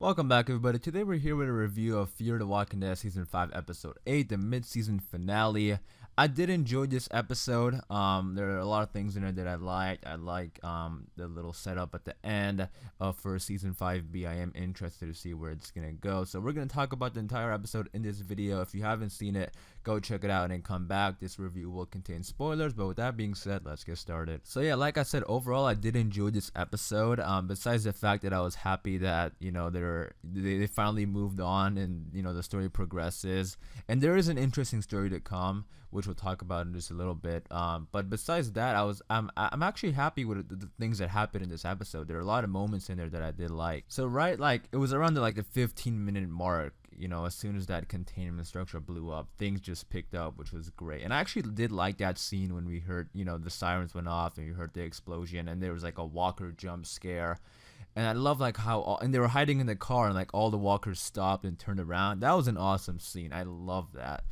Welcome back, everybody. Today we're here with a review of Fear the Walking Dead Season 5, Episode 8, the mid-season finale. I did enjoy this episode. There are a lot of things in it that I liked. I like the little setup at the end for Season 5B. I am interested to see where it's going to go. So we're going to talk about the entire episode in this video. If you haven't seen it, go check it out and then come back. This review will contain spoilers, but with that being said, let's get started. So yeah, like I said, overall, I did enjoy this episode. Besides the fact that I was happy that, you know, they finally moved on and, you know, the story progresses. And there is an interesting story to come, which we'll talk about in just a little bit. But besides that, I'm actually happy with the things that happened in this episode. There are a lot of moments in there that I did like. So right, like it was around the 15-minute mark. You know, as soon as that containment structure blew up, things just picked up, which was great. And I actually did like that scene when we heard, you know, the sirens went off and we heard the explosion and there was like a walker jump scare. And I love like how and they were hiding in the car and like all the walkers stopped and turned around. That was an awesome scene. I love that.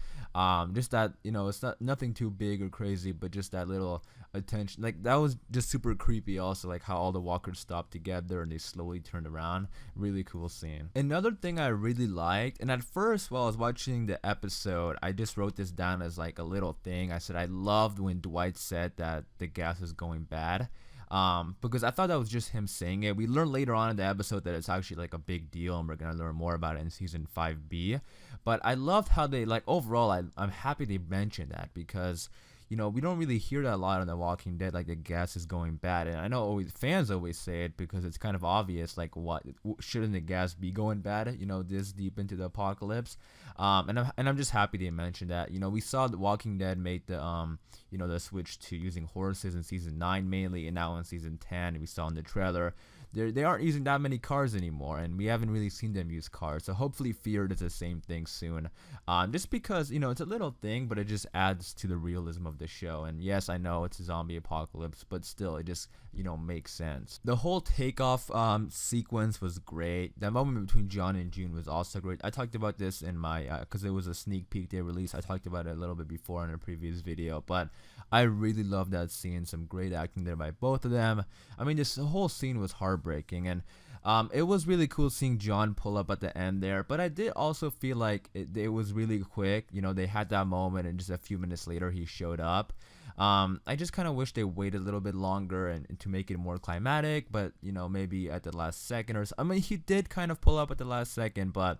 Just that, you know, it's nothing too big or crazy, but just that little attention, like that was just super creepy. Also, like how all the walkers stopped together and they slowly turned around. Really cool scene. Another thing I really liked, and at first while I was watching the episode, I just wrote this down as like a little thing. I said I loved when Dwight said that the gas is going bad. Because I thought that was just him saying it. We learned later on in the episode that it's actually like a big deal, and we're gonna learn more about it in season 5B. But I loved how they, like, overall, I'm happy they mentioned that, because, you know, we don't really hear that a lot on The Walking Dead, like the gas is going bad. And I know fans always say it because it's kind of obvious, like, what shouldn't the gas be going bad, you know, this deep into the apocalypse. And I'm just happy they mentioned that. You know, we saw The Walking Dead made the you know, the switch to using horses in season 9 mainly, and now in season 10 we saw in the trailer they aren't using that many cars anymore, and we haven't really seen them use cars. So hopefully Fear does the same thing soon. Just because, you know, it's a little thing, but it just adds to the realism of the show. And yes, I know it's a zombie apocalypse, but still, it just, you know, makes sense. The whole Takeoff sequence was great. That moment between John and June was also great. I talked about this in my because it was a sneak peek they released. I talked about it a little bit before in a previous video, but I really love that scene. Some great acting there by both of them. I mean, this whole scene was heartbreaking, and it was really cool seeing John pull up at the end there. But I did also feel like it was really quick. You know, they had that moment, and just a few minutes later he showed up. I just kind of wish they waited a little bit longer and to make it more climatic. But, you know, maybe at the last second or so. I mean, he did kind of pull up at the last second, but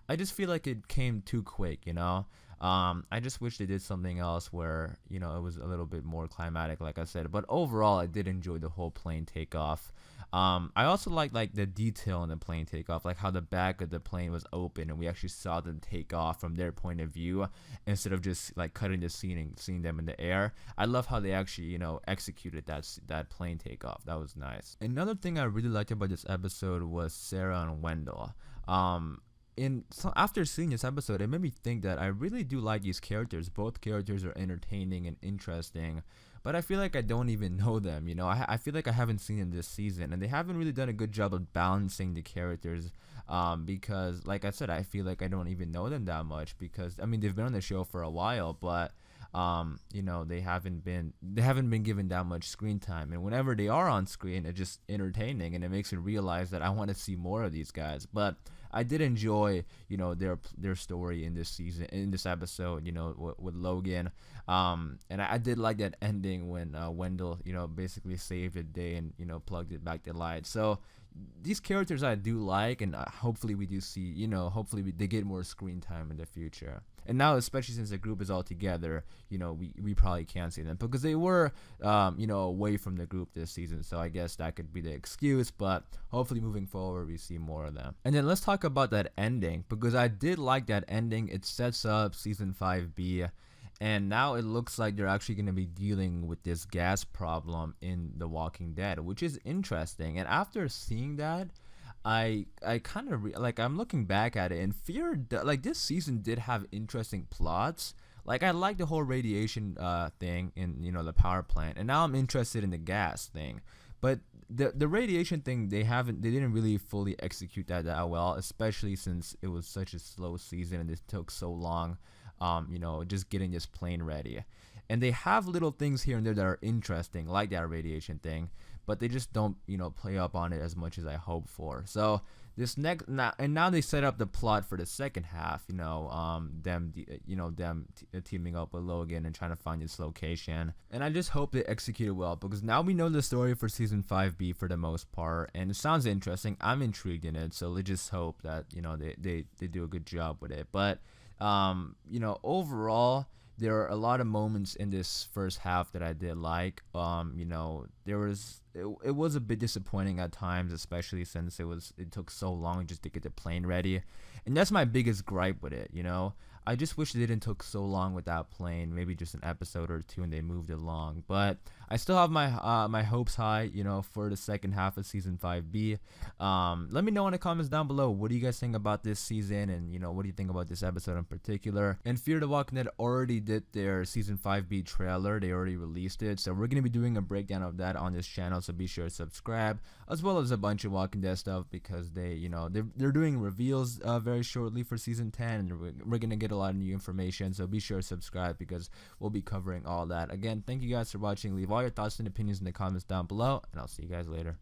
I just feel like it came too quick, you know. I just wish they did something else where, you know, it was a little bit more climatic, like I said. But overall, I did enjoy the whole plane takeoff. I also like the detail in the plane takeoff, like how the back of the plane was open and we actually saw them take off from their point of view instead of just like cutting the scene and seeing them in the air. I love how they actually, you know, executed that plane takeoff. That was nice. Another thing I really liked about this episode was Sarah and Wendell. After seeing this episode, it made me think that I really do like these characters. Both characters are entertaining and interesting, but I feel like I don't even know them. You know, I feel like I haven't seen them this season, and they haven't really done a good job of balancing the characters. Because, like I said, I feel like I don't even know them that much. Because I mean, they've been on the show for a while, but you know, they haven't been given that much screen time. And whenever they are on screen, it's just entertaining, and it makes me realize that I want to see more of these guys. But I did enjoy, you know, their story in this season, in this episode, you know, with Logan. And I did like that ending when Wendell, you know, basically saved the day and, you know, plugged it back to light. So these characters I do like, and hopefully we do see, you know, hopefully they get more screen time in the future. And now, especially since the group is all together, you know, we probably can't see them because they were, you know, away from the group this season. So I guess that could be the excuse, but hopefully moving forward, we see more of them. And then let's talk about that ending, because I did like that ending. It sets up season 5B. And now it looks like they're actually going to be dealing with this gas problem in The Walking Dead, which is interesting. And after seeing that, I kind of like, I'm looking back at it, and Fear, like, this season did have interesting plots. Like, I like the whole radiation thing in, you know, the power plant, and now I'm interested in the gas thing. But the radiation thing, they didn't really fully execute that well, especially since it was such a slow season and it took so long, you know, just getting this plane ready. And they have little things here and there that are interesting, like that radiation thing. but they just don't, play up on it as much as I hope for. So this next now they set up the plot for the second half. Them teaming up with Logan and trying to find this location, and I just hope they execute it well, because now we know the story for season 5B for the most part, and it sounds interesting. I'm intrigued in it, so let's just hope that they do a good job with it. But overall, there are a lot of moments in this first half that I did like. It was a bit disappointing at times, especially since it took so long just to get the plane ready, and that's my biggest gripe with it. I just wish they didn't took so long with that plane, maybe just an episode or two, and they moved along. But I still have my hopes high, for the second half of season 5B. Let me know in the comments down below, what do you guys think about this season, and what do you think about this episode in particular? And Fear the Walking Dead already did their season 5B trailer. They already released it, so we're gonna be doing a breakdown of that on this channel. So be sure to subscribe, as well as a bunch of Walking Dead stuff, because they're doing reveals very shortly for season 10, and we're gonna get a lot of new information. So be sure to subscribe, because we'll be covering all that. Again, thank you guys for watching. Leave all your thoughts and opinions in the comments down below, and I'll see you guys later.